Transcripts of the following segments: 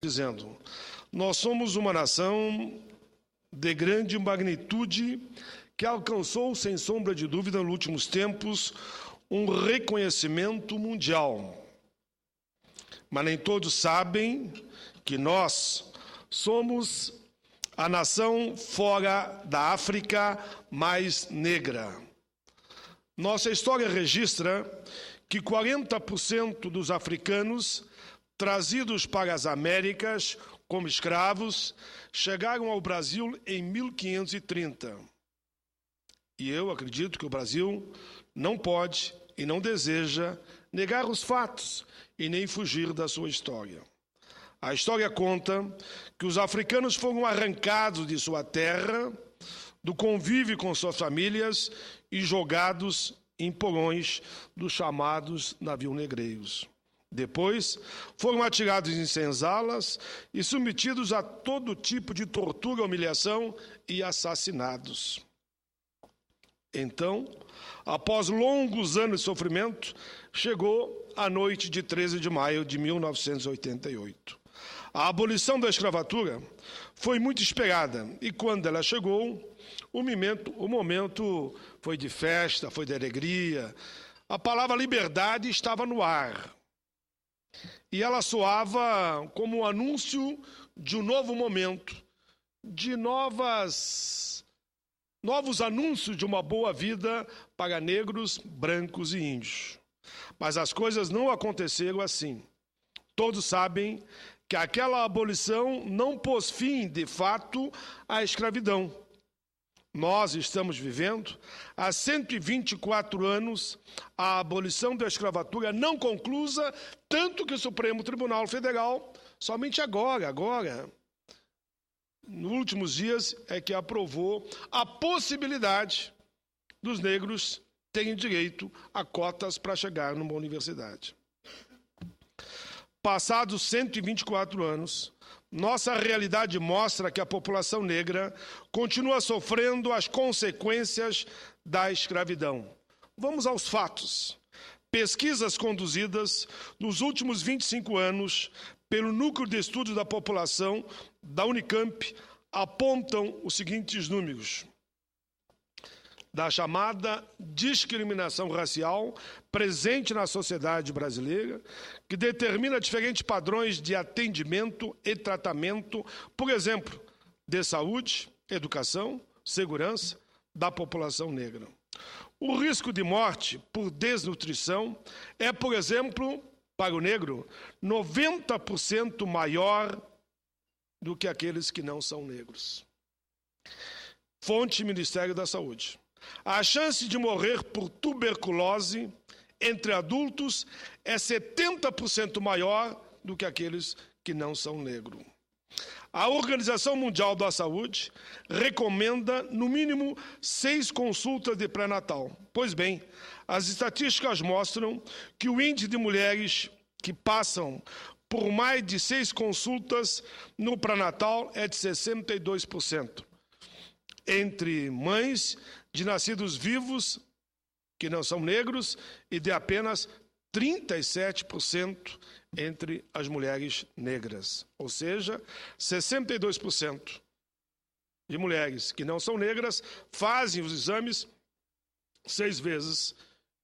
dizendo: nós somos uma nação de grande magnitude que alcançou, sem sombra de dúvida, nos últimos tempos, um reconhecimento mundial. Mas nem todos sabem que nós somos a nação fora da África mais negra. Nossa história registra que 40% dos africanos trazidos para as Américas como escravos chegaram ao Brasil em 1530. E eu acredito que o Brasil não pode e não deseja negar os fatos e nem fugir da sua história. A história conta que os africanos foram arrancados de sua terra, do convívio com suas famílias e jogados em porões dos chamados navios negreiros. Depois, foram atirados em senzalas e submetidos a todo tipo de tortura, humilhação e assassinados. Então, após longos anos de sofrimento, chegou a noite de 13 de maio de 1988. A abolição da escravatura foi muito esperada e, quando ela chegou, o momento foi de festa, foi de alegria. A palavra liberdade estava no ar. E ela soava como um anúncio de um novo momento, de novos anúncios de uma boa vida para negros, brancos e índios. Mas as coisas não aconteceram assim. Todos sabem que aquela abolição não pôs fim, de fato, à escravidão. Nós estamos vivendo, há 124 anos, a abolição da escravatura não conclusa, tanto que o Supremo Tribunal Federal, somente agora, nos últimos dias, é que aprovou a possibilidade dos negros terem direito a cotas para chegar numa universidade. Passados 124 anos, nossa realidade mostra que a população negra continua sofrendo as consequências da escravidão. Vamos aos fatos. Pesquisas conduzidas nos últimos 25 anos pelo Núcleo de Estudos da População da Unicamp apontam os seguintes números: da chamada discriminação racial presente na sociedade brasileira, que determina diferentes padrões de atendimento e tratamento, por exemplo, de saúde, educação, segurança da população negra. O risco de morte por desnutrição é, por exemplo, para o negro, 90% maior do que aqueles que não são negros. Fonte Ministério da Saúde. A chance de morrer por tuberculose entre adultos é 70% maior do que aqueles que não são negros. A Organização Mundial da Saúde recomenda, no mínimo, 6 consultas de pré-natal. Pois bem, as estatísticas mostram que o índice de mulheres que passam por mais de 6 consultas no pré-natal é de 62%. Entre mães de nascidos vivos, que não são negros, e de apenas 37% entre as mulheres negras. Ou seja, 62% de mulheres que não são negras fazem os exames 6 vezes,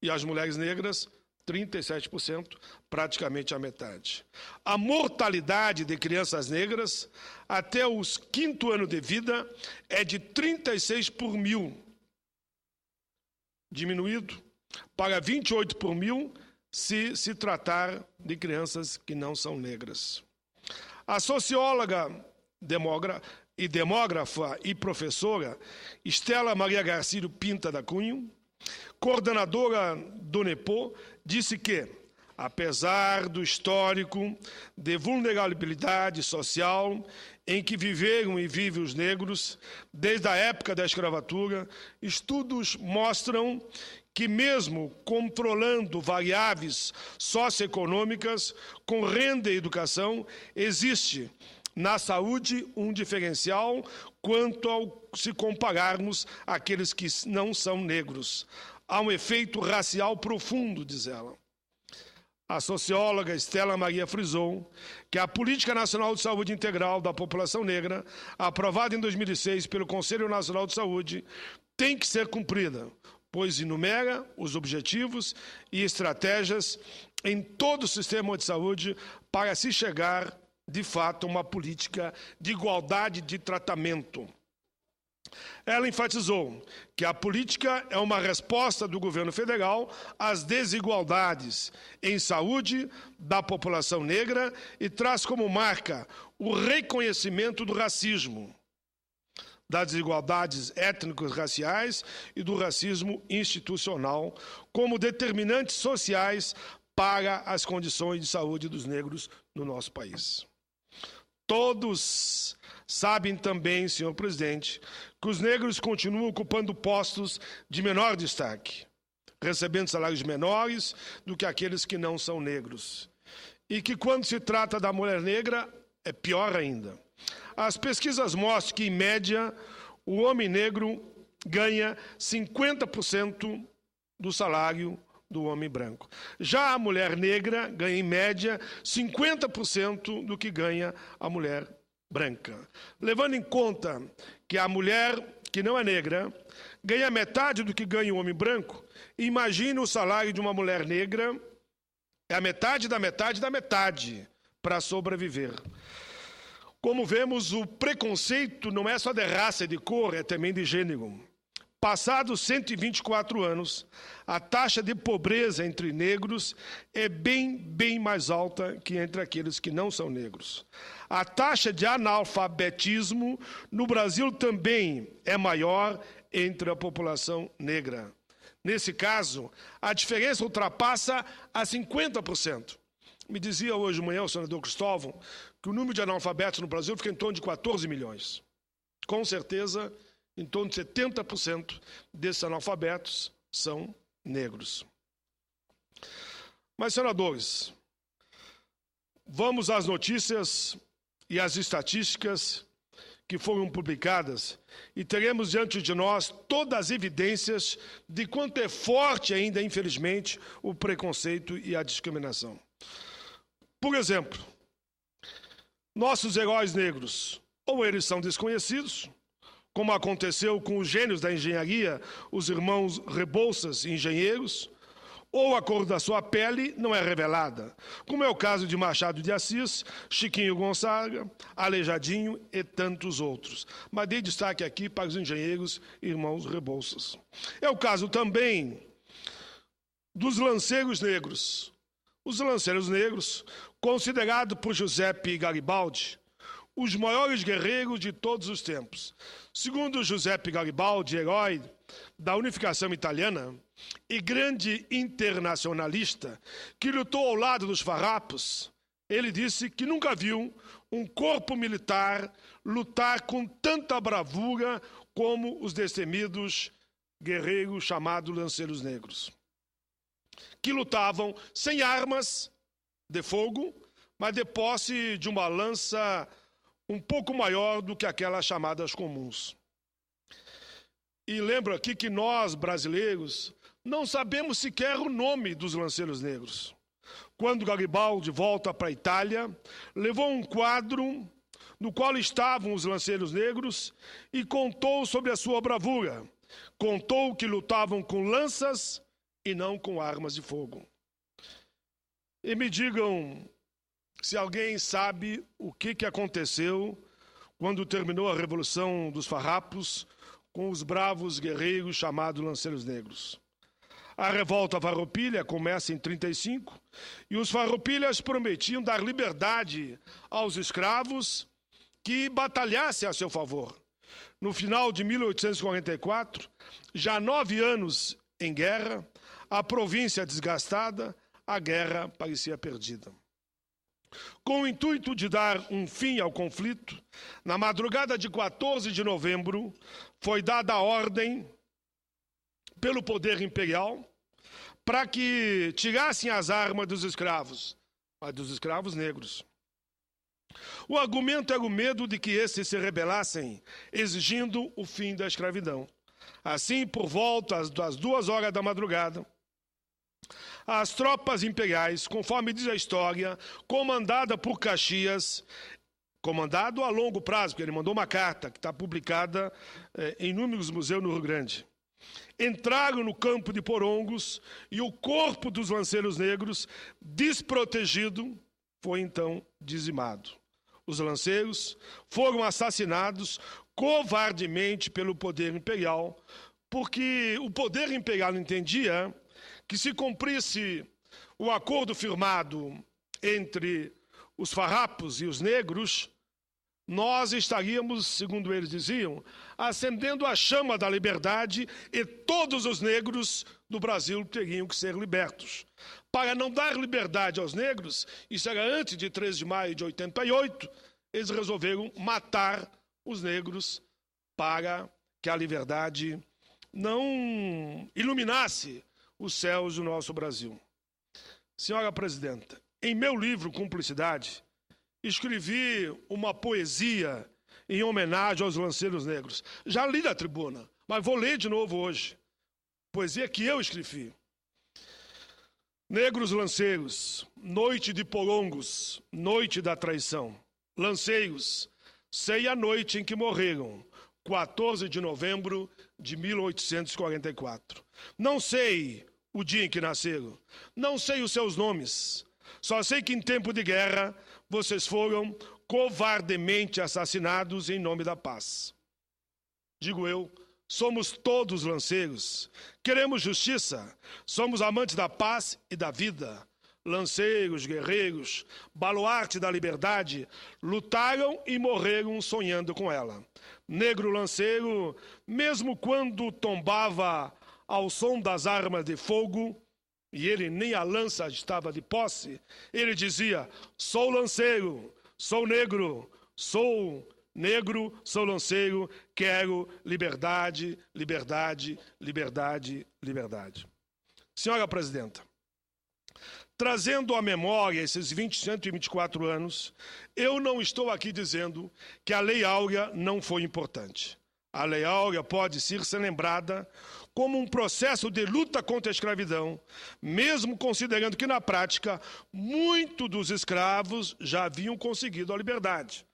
e as mulheres negras, 37%, praticamente a metade. A mortalidade de crianças negras até os 5º ano de vida é de 36 por mil, diminuído para 28 por mil se tratar de crianças que não são negras. A socióloga, demógrafa e professora Estela Maria Garcílio Pinta da Cunha, coordenadora do NEPO, disse que, apesar do histórico de vulnerabilidade social em que viveram e vivem os negros desde a época da escravatura, estudos mostram que, mesmo controlando variáveis socioeconômicas com renda e educação, existe na saúde um diferencial quanto ao se compararmos àqueles que não são negros. Há um efeito racial profundo, diz ela. A socióloga Estela Maria frisou que a Política Nacional de Saúde Integral da População Negra, aprovada em 2006 pelo Conselho Nacional de Saúde, tem que ser cumprida, pois enumera os objetivos e estratégias em todo o sistema de saúde para se chegar, de fato, a uma política de igualdade de tratamento. Ela enfatizou que a política é uma resposta do governo federal às desigualdades em saúde da população negra e traz como marca o reconhecimento do racismo, das desigualdades étnicos raciais e do racismo institucional como determinantes sociais para as condições de saúde dos negros no nosso país. Todos sabem também, senhor presidente, que os negros continuam ocupando postos de menor destaque, recebendo salários menores do que aqueles que não são negros. E que quando se trata da mulher negra, é pior ainda. As pesquisas mostram que, em média, o homem negro ganha 50% do salário do homem branco. Já a mulher negra ganha, em média, 50% do que ganha a mulher branca. Levando em conta que a mulher que não é negra ganha metade do que ganha o homem branco, imagine o salário de uma mulher negra, é a metade da metade da metade para sobreviver. Como vemos, o preconceito não é só de raça e de cor, é também de gênero. Passados 124 anos, a taxa de pobreza entre negros é bem mais alta que entre aqueles que não são negros. A taxa de analfabetismo no Brasil também é maior entre a população negra. Nesse caso, a diferença ultrapassa a 50%. Me dizia hoje de manhã o senador Cristóvão que o número de analfabetos no Brasil fica em torno de 14 milhões. Com certeza, em torno de 70% desses analfabetos são negros. Mas, senadores, vamos às notícias e às estatísticas que foram publicadas e teremos diante de nós todas as evidências de quanto é forte ainda, infelizmente, o preconceito e a discriminação. Por exemplo, nossos heróis negros, ou eles são desconhecidos, como aconteceu com os gênios da engenharia, os irmãos Rebouças, engenheiros, ou a cor da sua pele não é revelada, como é o caso de Machado de Assis, Chiquinho Gonzaga, Aleijadinho e tantos outros. Mas dei destaque aqui para os engenheiros irmãos Rebouças. É o caso também dos lanceiros negros. Os lanceiros negros, considerados por Giuseppe Garibaldi os maiores guerreiros de todos os tempos. Segundo Giuseppe Garibaldi, herói da unificação italiana e grande internacionalista que lutou ao lado dos farrapos, ele disse que nunca viu um corpo militar lutar com tanta bravura como os destemidos guerreiros chamados lanceiros negros, que lutavam sem armas de fogo, mas de posse de uma lança um pouco maior do que aquelas chamadas comuns. E lembro aqui que nós, brasileiros, não sabemos sequer o nome dos lanceiros negros. Quando Garibaldi volta para a Itália, levou um quadro no qual estavam os lanceiros negros e contou sobre a sua bravura. Contou que lutavam com lanças e não com armas de fogo. E me digam se alguém sabe o que aconteceu quando terminou a Revolução dos Farrapos com os bravos guerreiros chamados lanceiros negros. A revolta farroupilha começa em 1935 e os farroupilhas prometiam dar liberdade aos escravos que batalhassem a seu favor. No final de 1844, já 9 anos em guerra, a província desgastada, a guerra parecia perdida. Com o intuito de dar um fim ao conflito, na madrugada de 14 de novembro, foi dada a ordem pelo poder imperial para que tirassem as armas dos escravos, mas dos escravos negros. O argumento era o medo de que esses se rebelassem, exigindo o fim da escravidão. Assim, por volta das 2 horas da madrugada, As tropas imperiais, conforme diz a história, comandada por Caxias, comandado a longo prazo, porque ele mandou uma carta que está publicada em inúmeros museus no Rio Grande, entraram no campo de Porongos e o corpo dos lanceiros negros, desprotegido, foi então dizimado. Os lanceiros foram assassinados covardemente pelo poder imperial, porque o poder imperial entendia que se cumprisse o acordo firmado entre os farrapos e os negros, nós estaríamos, segundo eles diziam, acendendo a chama da liberdade e todos os negros do Brasil teriam que ser libertos. Para não dar liberdade aos negros, isso era antes de 13 de maio de 88, eles resolveram matar os negros para que a liberdade não iluminasse os céus do nosso Brasil. Senhora Presidenta, em meu livro Cumplicidade, escrevi uma poesia em homenagem aos lanceiros negros. Já li na tribuna, mas vou ler de novo hoje. Poesia que eu escrevi. Negros lanceiros, noite de Porongos, noite da traição. Lanceiros, sei a noite em que morreram, 14 de novembro de 1844. Não sei o dia em que nasceram, não sei os seus nomes, só sei que em tempo de guerra vocês foram covardemente assassinados em nome da paz. Digo eu, somos todos lanceiros, queremos justiça, somos amantes da paz e da vida. Lanceiros, guerreiros, baluarte da liberdade, lutaram e morreram sonhando com ela. Negro lanceiro, mesmo quando tombava ao som das armas de fogo, e ele nem a lança estava de posse, ele dizia, sou lanceiro, sou negro, sou lanceiro, quero liberdade, liberdade, liberdade, liberdade. Senhora Presidenta, trazendo à memória esses 124 anos, eu não estou aqui dizendo que a Lei Áurea não foi importante. A Lei Áurea pode ser lembrada como um processo de luta contra a escravidão, mesmo considerando que, na prática, muitos dos escravos já haviam conseguido a liberdade,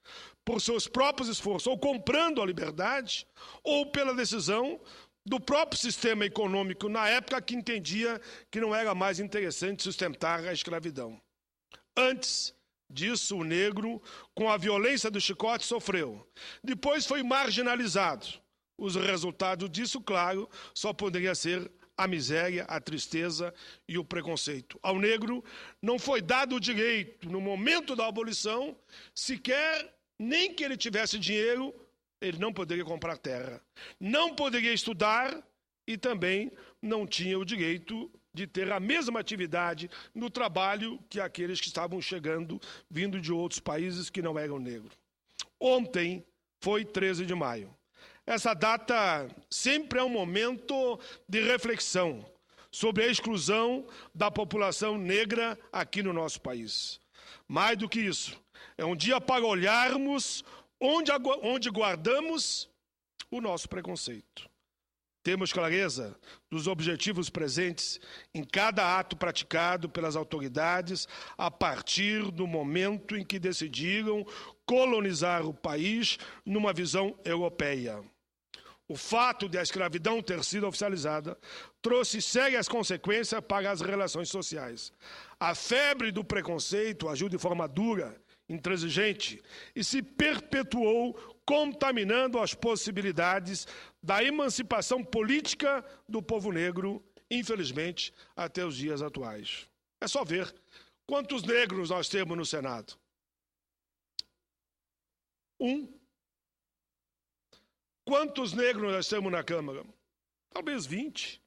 por seus próprios esforços, ou comprando a liberdade, ou pela decisão do próprio sistema econômico na época que entendia que não era mais interessante sustentar a escravidão. Antes disso, o negro, com a violência do chicote, sofreu. Depois foi marginalizado. Os resultados disso, claro, só poderia ser a miséria, a tristeza e o preconceito. Ao negro não foi dado o direito, no momento da abolição, sequer nem que ele tivesse dinheiro, ele não poderia comprar terra, não poderia estudar e também não tinha o direito de ter a mesma atividade no trabalho que aqueles que estavam chegando, vindo de outros países que não eram negros. Ontem foi 13 de maio. Essa data sempre é um momento de reflexão sobre a exclusão da população negra aqui no nosso país. Mais do que isso, é um dia para olharmos onde guardamos o nosso preconceito. Temos clareza dos objetivos presentes em cada ato praticado pelas autoridades a partir do momento em que decidiram colonizar o país numa visão europeia. O fato de a escravidão ter sido oficializada trouxe sérias consequências para as relações sociais. A febre do preconceito agiu de forma dura, intransigente, e se perpetuou, contaminando as possibilidades da emancipação política do povo negro, infelizmente, até os dias atuais. É só ver quantos negros nós temos no Senado. Quantos negros nós temos na Câmara? Talvez 20.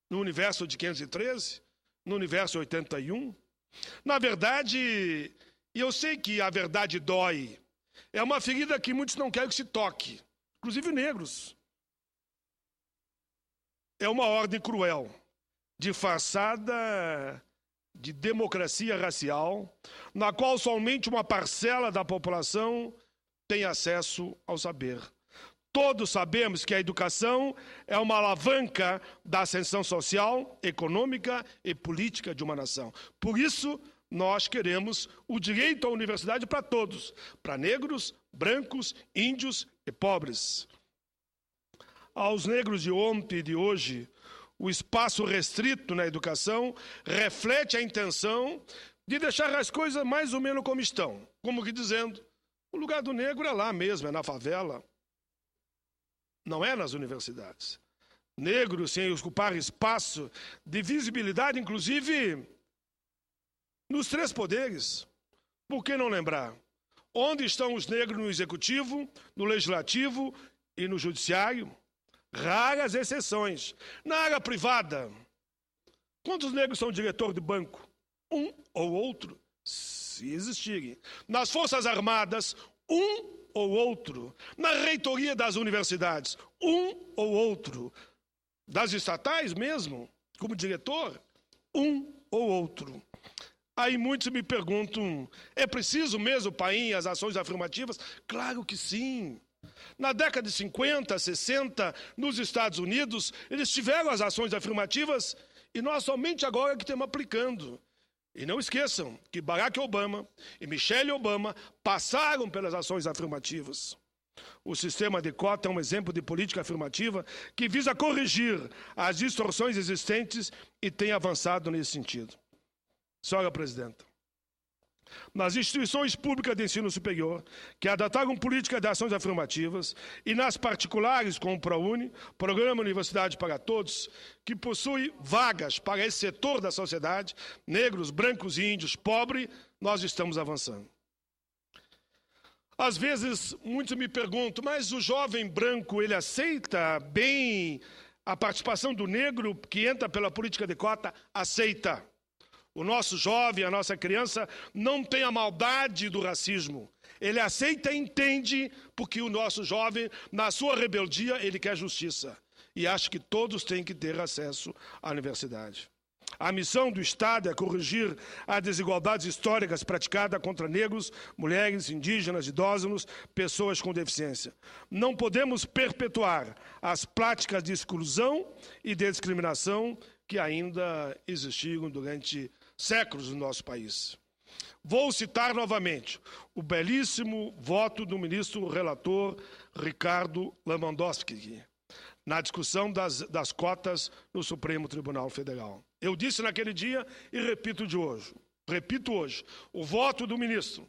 No universo de 513, no universo 81. Na verdade, e eu sei que a verdade dói, é uma ferida que muitos não querem que se toque, inclusive negros. É uma ordem cruel, disfarçada de democracia racial, na qual somente uma parcela da população tem acesso ao saber. Todos sabemos que a educação é uma alavanca da ascensão social, econômica e política de uma nação. Por isso, nós queremos o direito à universidade para todos, para negros, brancos, índios e pobres. Aos negros de ontem e de hoje, o espaço restrito na educação reflete a intenção de deixar as coisas mais ou menos como estão. Como que dizendo, o lugar do negro é lá mesmo, é na favela. Não é nas universidades. Negros sem ocupar espaço de visibilidade, inclusive nos três poderes. Por que não lembrar? Onde estão os negros no executivo, no legislativo e no judiciário? Raras exceções. Na área privada, quantos negros são diretor de banco? Um ou outro, se existirem. Nas Forças Armadas, um ou outro. Na reitoria das universidades, um ou outro. Das estatais mesmo, como diretor, um ou outro. Aí muitos me perguntam, é preciso mesmo, painho, as ações afirmativas? Claro que sim. Na década de 50, 60, nos Estados Unidos, eles tiveram as ações afirmativas e nós somente agora que estamos aplicando. E não esqueçam que Barack Obama e Michelle Obama passaram pelas ações afirmativas. O sistema de cota é um exemplo de política afirmativa que visa corrigir as distorções existentes e tem avançado nesse sentido. Senhora Presidenta, nas instituições públicas de ensino superior, que adotaram políticas de ações afirmativas, e nas particulares, como o ProUni, Programa Universidade para Todos, que possui vagas para esse setor da sociedade, negros, brancos e índios, pobres, nós estamos avançando. Às vezes, muitos me perguntam, mas o jovem branco, ele aceita bem a participação do negro que entra pela política de cota? Aceita. O nosso jovem, a nossa criança, não tem a maldade do racismo. Ele aceita e entende, porque o nosso jovem, na sua rebeldia, ele quer justiça. E acha que todos têm que ter acesso à universidade. A missão do Estado é corrigir as desigualdades históricas praticadas contra negros, mulheres, indígenas, idosos, pessoas com deficiência. Não podemos perpetuar as práticas de exclusão e de discriminação que ainda existiram durante séculos no nosso país. Vou citar novamente o belíssimo voto do ministro relator Ricardo Lewandowski na discussão das cotas no Supremo Tribunal Federal. Eu disse naquele dia e repito hoje, o voto do ministro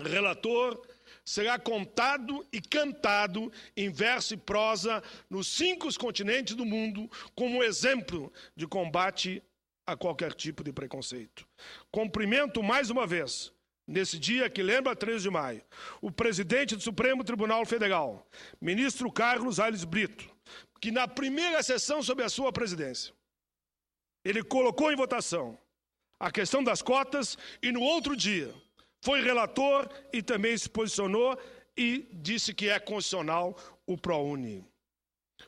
relator será contado e cantado em verso e prosa nos 5 continentes do mundo como exemplo de combate a qualquer tipo de preconceito. Cumprimento mais uma vez, nesse dia que lembra 13 de maio, o presidente do Supremo Tribunal Federal, ministro Carlos Aires Brito, que na primeira sessão sob a sua presidência, ele colocou em votação a questão das cotas e no outro dia foi relator e também se posicionou e disse que é constitucional o ProUni.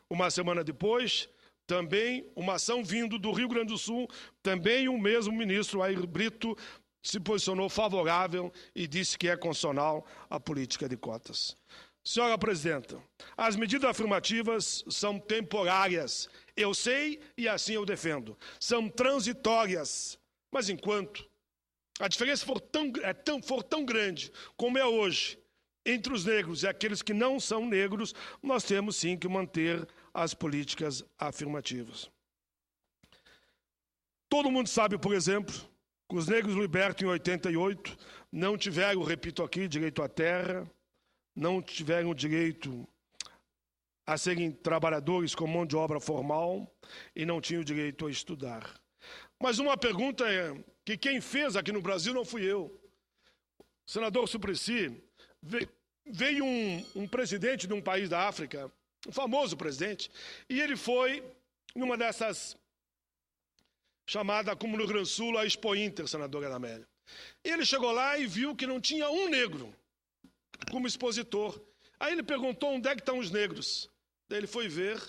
Uma semana depois, também uma ação vindo do Rio Grande do Sul, também o mesmo ministro Aires Brito se posicionou favorável e disse que é constitucional a política de cotas. Senhora Presidenta, as medidas afirmativas são temporárias. Eu sei e assim eu defendo. São transitórias. Mas enquanto a diferença for tão grande como é hoje entre os negros e aqueles que não são negros, nós temos sim que manter as políticas afirmativas. Todo mundo sabe, por exemplo, que os negros libertos em 88 não tiveram, repito aqui, direito à terra, não tiveram direito a serem trabalhadores com mão de obra formal e não tinham direito a estudar. Mas uma pergunta é que quem fez aqui no Brasil não fui eu. O senador Suplicy, veio um presidente de um país da África, um famoso presidente, e ele foi numa dessas chamada, como no Rio Grande do Sul, a Expo Inter, senador Anamélia. Ele chegou lá e viu que não tinha um negro como expositor. Aí ele perguntou onde é que estão os negros. Daí ele foi ver,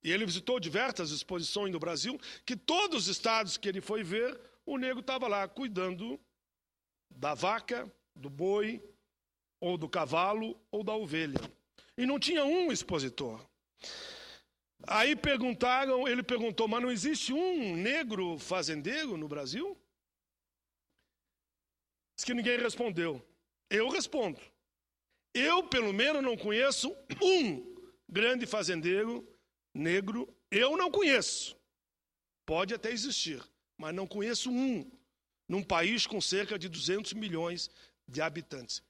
e ele visitou diversas exposições no Brasil, que todos os estados que ele foi ver, o negro estava lá cuidando da vaca, do boi, ou do cavalo, ou da ovelha. E não tinha um expositor. Aí ele perguntou, mas não existe um negro fazendeiro no Brasil? Diz que ninguém respondeu. Eu respondo. Eu, pelo menos, não conheço um grande fazendeiro negro. Eu não conheço. Pode até existir, mas não conheço um num país com cerca de 200 milhões de habitantes.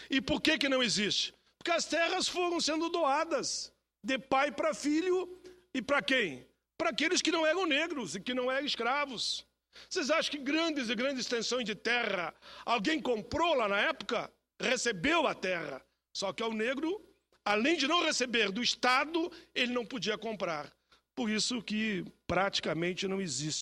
E por que não existe? Porque as terras foram sendo doadas de pai para filho e para quem? Para aqueles que não eram negros e que não eram escravos. Vocês acham que grandes e grandes extensões de terra alguém comprou lá na época? Recebeu a terra. Só que ao negro, além de não receber do Estado, ele não podia comprar. Por isso que praticamente não existe.